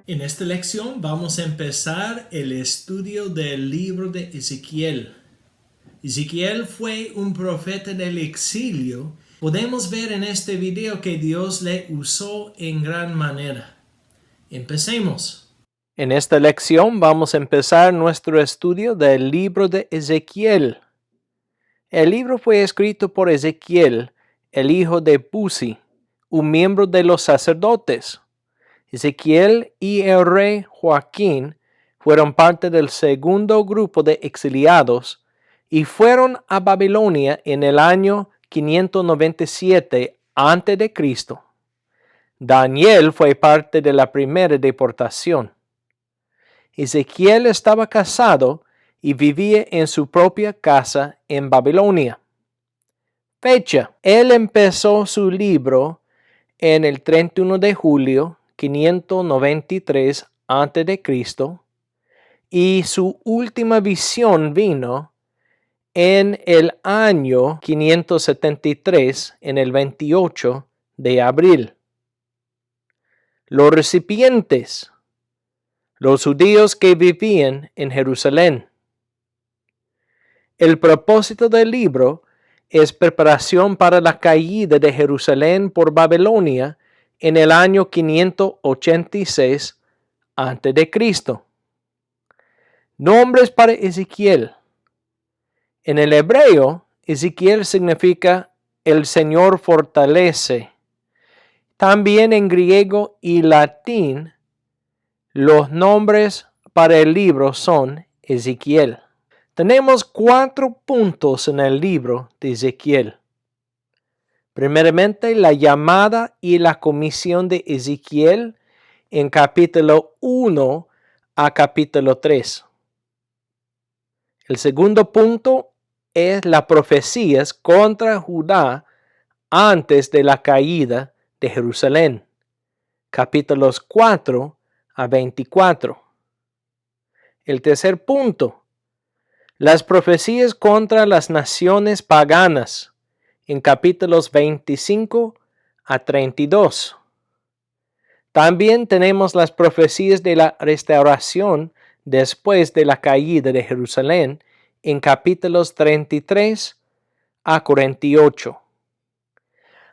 En esta lección vamos a empezar el estudio del libro de Ezequiel. Ezequiel fue un profeta del exilio. Podemos ver en este video que Dios le usó en gran manera. Empecemos. En esta lección vamos a empezar nuestro estudio del libro de Ezequiel. El libro fue escrito por Ezequiel, el hijo de Buzi, un miembro de los sacerdotes. Ezequiel y el rey Joaquín fueron parte del segundo grupo de exiliados y fueron a Babilonia en el año 597 a.C. Daniel fue parte de la primera deportación. Ezequiel estaba casado y vivía en su propia casa en Babilonia. Fecha: él empezó su libro en el 31 de julio 593 a.C. y su última visión vino en el año 573, en el 28 de abril. Los recipientes: los judíos que vivían en Jerusalén. El propósito del libro es preparación para la caída de Jerusalén por Babilonia en el año 586 a.C. Nombres para Ezequiel. En el hebreo, Ezequiel significa el Señor fortalece. También en griego y latín, los nombres para el libro son Ezequiel. Tenemos 4 puntos en el libro de Ezequiel. Primeramente, la llamada y la comisión de Ezequiel en capítulo 1 a capítulo 3. El segundo punto es las profecías contra Judá antes de la caída de Jerusalén, capítulos 4 a 24. El tercer punto, las profecías contra las naciones paganas, en capítulos 25 a 32. También tenemos las profecías de la restauración después de la caída de Jerusalén, en capítulos 33 a 48.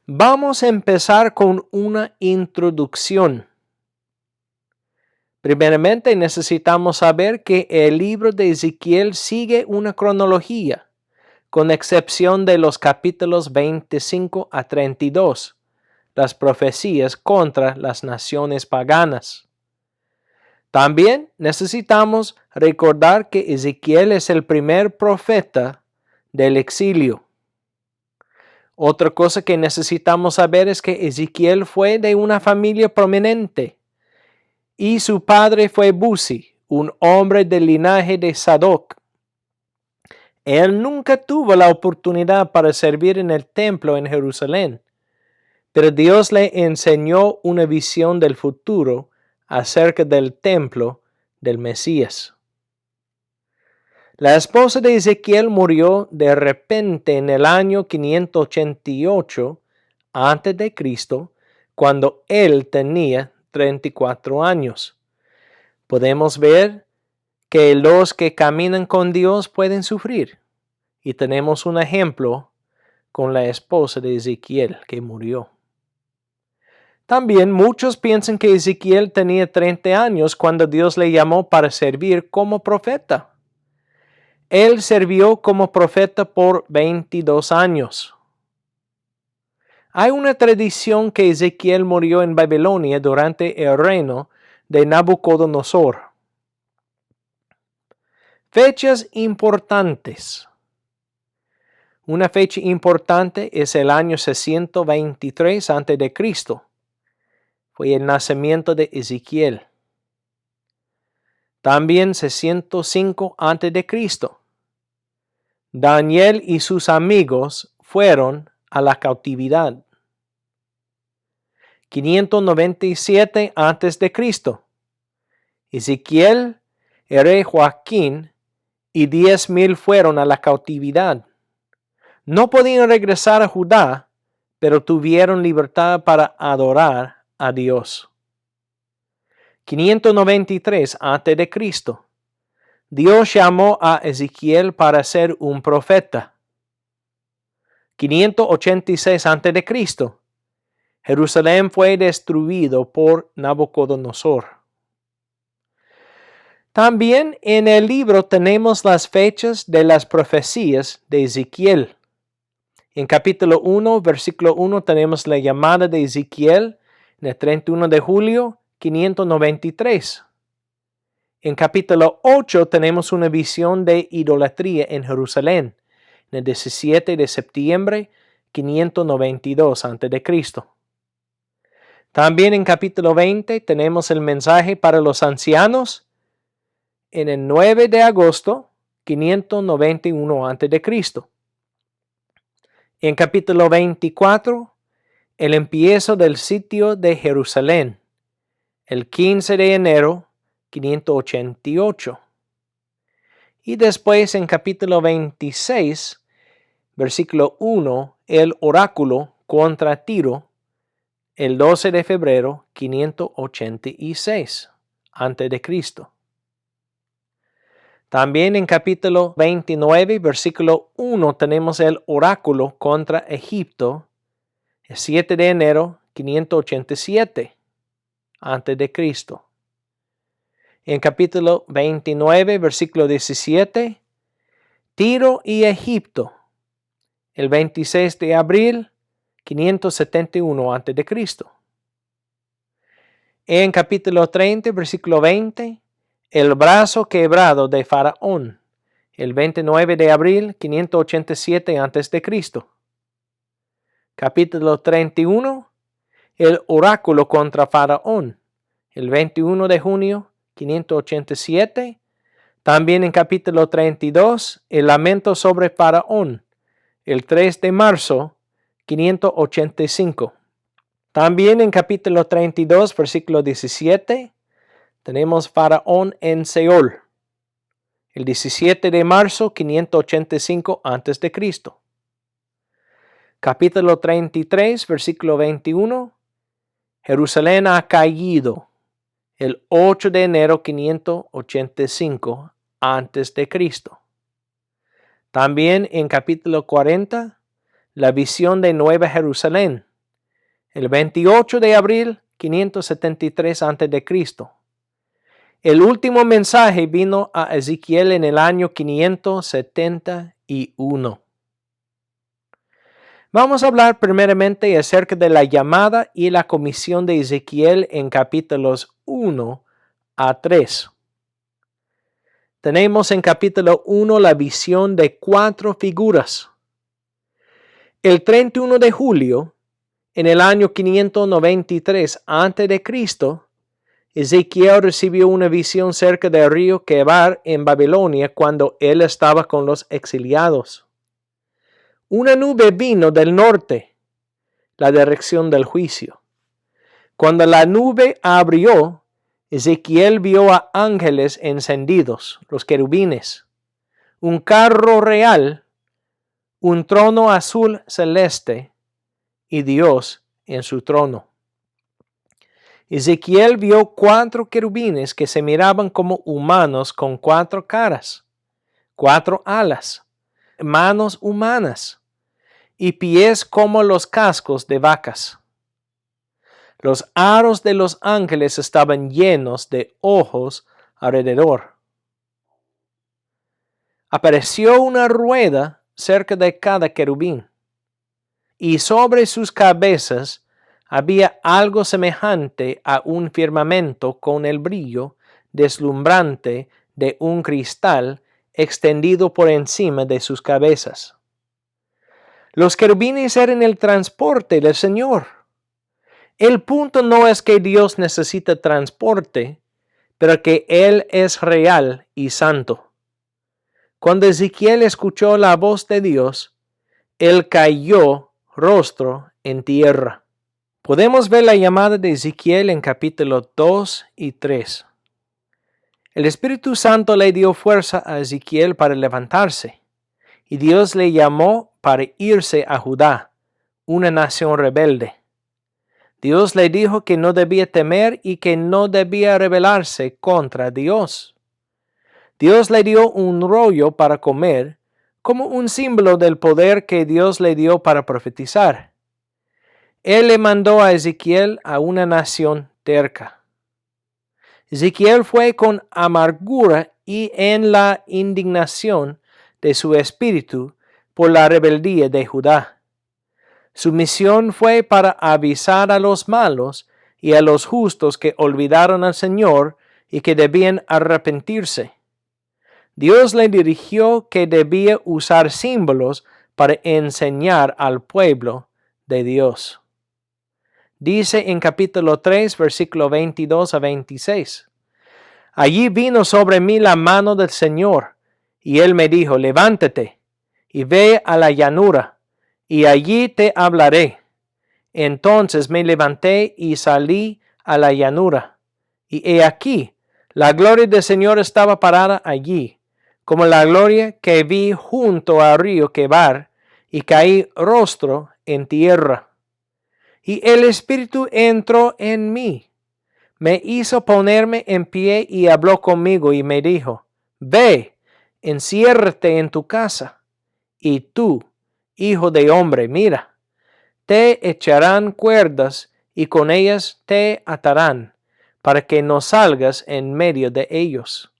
Vamos a empezar con una introducción. Primeramente, necesitamos saber que el libro de Ezequiel sigue una cronología, con excepción de los capítulos 25 a 32, las profecías contra las naciones paganas. También necesitamos recordar que Ezequiel es el primer profeta del exilio. Otra cosa que necesitamos saber es que Ezequiel fue de una familia prominente y su padre fue Buzi, un hombre del linaje de Sadoc. Él nunca tuvo la oportunidad para servir en el templo en Jerusalén, pero Dios le enseñó una visión del futuro acerca del templo del Mesías. La esposa de Ezequiel murió de repente en el año 588 a.C., cuando él tenía 34 años. Podemos ver que los que caminan con Dios pueden sufrir, y tenemos un ejemplo con la esposa de Ezequiel que murió. También muchos piensan que Ezequiel tenía 30 años cuando Dios le llamó para servir como profeta. Él sirvió como profeta por 22 años. Hay una tradición que Ezequiel murió en Babilonia durante el reino de Nabucodonosor. Fechas importantes. Una fecha importante es el año 623 a.C. Fue el nacimiento de Ezequiel. También 605 a.C. Daniel y sus amigos fueron a la cautividad. 597 a.C. Ezequiel, el rey Joaquín y 10,000 fueron a la cautividad. No podían regresar a Judá, pero tuvieron libertad para adorar a Dios. 593 a.C. Dios llamó a Ezequiel para ser un profeta. 586 a.C. Jerusalén fue destruido por Nabucodonosor. También en el libro tenemos las fechas de las profecías de Ezequiel. En capítulo 1, versículo 1 tenemos la llamada de Ezequiel en el 31 de julio, 593. En capítulo 8 tenemos una visión de idolatría en Jerusalén, en el 17 de septiembre, 592 a.C. También en capítulo 20 tenemos el mensaje para los ancianos en el 9 de agosto, 591 a.C. En capítulo 24, el empiezo del sitio de Jerusalén, el 15 de enero, 588. Y después en capítulo 26, versículo 1, el oráculo contra Tiro, el 12 de febrero, 586 a.C. También en capítulo 29, versículo 1, tenemos el oráculo contra Egipto, el 7 de enero, 587 a.C. En capítulo 29, versículo 17, Tiro y Egipto, el 26 de abril, 571 a.C. En capítulo 30, versículo 20, el brazo quebrado de Faraón, el 29 de abril, 587 a.C. Capítulo 31, el oráculo contra Faraón, el 21 de junio, 587. También en capítulo 32, el lamento sobre Faraón, el 3 de marzo, 585. También en capítulo 32, versículo 17, tenemos Faraón en Seol, el 17 de marzo, 585 a.C. Capítulo 33, versículo 21, Jerusalén ha caído, el 8 de enero, 585 a.C. También en capítulo 40, la visión de Nueva Jerusalén, el 28 de abril, 573 a.C. El último mensaje vino a Ezequiel en el año 571. Vamos a hablar primeramente acerca de la llamada y la comisión de Ezequiel en capítulos 1 a 3. Tenemos en capítulo 1 la visión de 4 figuras. El 31 de julio, en el año 593 a.C., Ezequiel recibió una visión cerca del río Quebar en Babilonia cuando él estaba con los exiliados. Una nube vino del norte, la dirección del juicio. Cuando la nube abrió, Ezequiel vio a ángeles encendidos, los querubines, un carro real, un trono azul celeste y Dios en su trono. Ezequiel vio 4 querubines que se miraban como humanos con 4 caras, 4 alas, manos humanas y pies como los cascos de vacas. Los aros de los ángeles estaban llenos de ojos alrededor. Apareció una rueda cerca de cada querubín, y sobre sus cabezas había algo semejante a un firmamento con el brillo deslumbrante de un cristal extendido por encima de sus cabezas. Los querubines eran el transporte del Señor. El punto no es que Dios necesita transporte, pero que Él es real y santo. Cuando Ezequiel escuchó la voz de Dios, él cayó rostro en tierra. Podemos ver la llamada de Ezequiel en capítulo 2 y 3. El Espíritu Santo le dio fuerza a Ezequiel para levantarse, y Dios le llamó para irse a Judá, una nación rebelde. Dios le dijo que no debía temer y que no debía rebelarse contra Dios. Dios le dio un rollo para comer, como un símbolo del poder que Dios le dio para profetizar. Él le mandó a Ezequiel a una nación terca. Ezequiel fue con amargura y en la indignación de su espíritu por la rebeldía de Judá. Su misión fue para avisar a los malos y a los justos que olvidaron al Señor y que debían arrepentirse. Dios le dirigió que debía usar símbolos para enseñar al pueblo de Dios. Dice en capítulo 3, versículo 22 a 26. Allí vino sobre mí la mano del Señor, y él me dijo, levántate y ve a la llanura, y allí te hablaré. Entonces me levanté y salí a la llanura, y he aquí, la gloria del Señor estaba parada allí, como la gloria que vi junto al río Quebar, y caí rostro en tierra. Y el Espíritu entró en mí, me hizo ponerme en pie y habló conmigo y me dijo, ve, enciérrate en tu casa, y tú, hijo de hombre, mira, te echarán cuerdas y con ellas te atarán, para que no salgas en medio de ellos.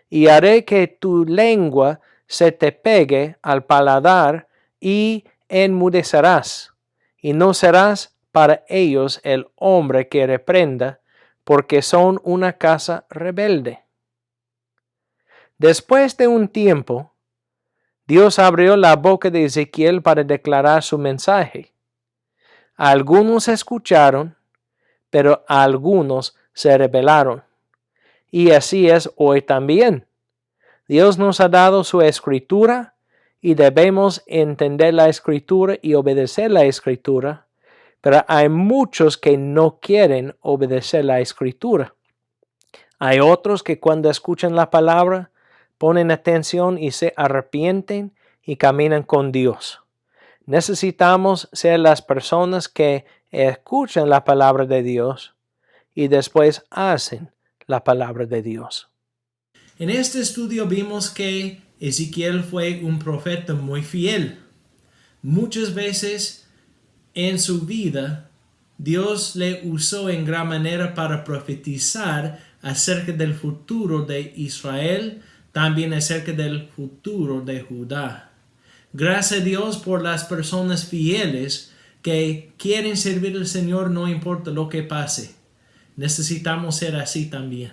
Y haré que tu lengua se te pegue al paladar y enmudecerás, y no serás para ellos el hombre que reprenda, porque son una casa rebelde. Después de un tiempo, Dios abrió la boca de Ezequiel para declarar su mensaje. Algunos escucharon, pero algunos se rebelaron. Y así es hoy también. Dios nos ha dado su escritura y debemos entender la escritura y obedecer la escritura, pero hay muchos que no quieren obedecer la escritura. Hay otros que cuando escuchan la palabra ponen atención y se arrepienten y caminan con Dios. Necesitamos ser las personas que escuchan la palabra de Dios y después hacen la palabra de Dios. En este estudio vimos que Ezequiel fue un profeta muy fiel. Muchas veces en su vida, Dios le usó en gran manera para profetizar acerca del futuro de Israel, también acerca del futuro de Judá. Gracias a Dios por las personas fieles que quieren servir al Señor no importa lo que pase. Necesitamos ser así también.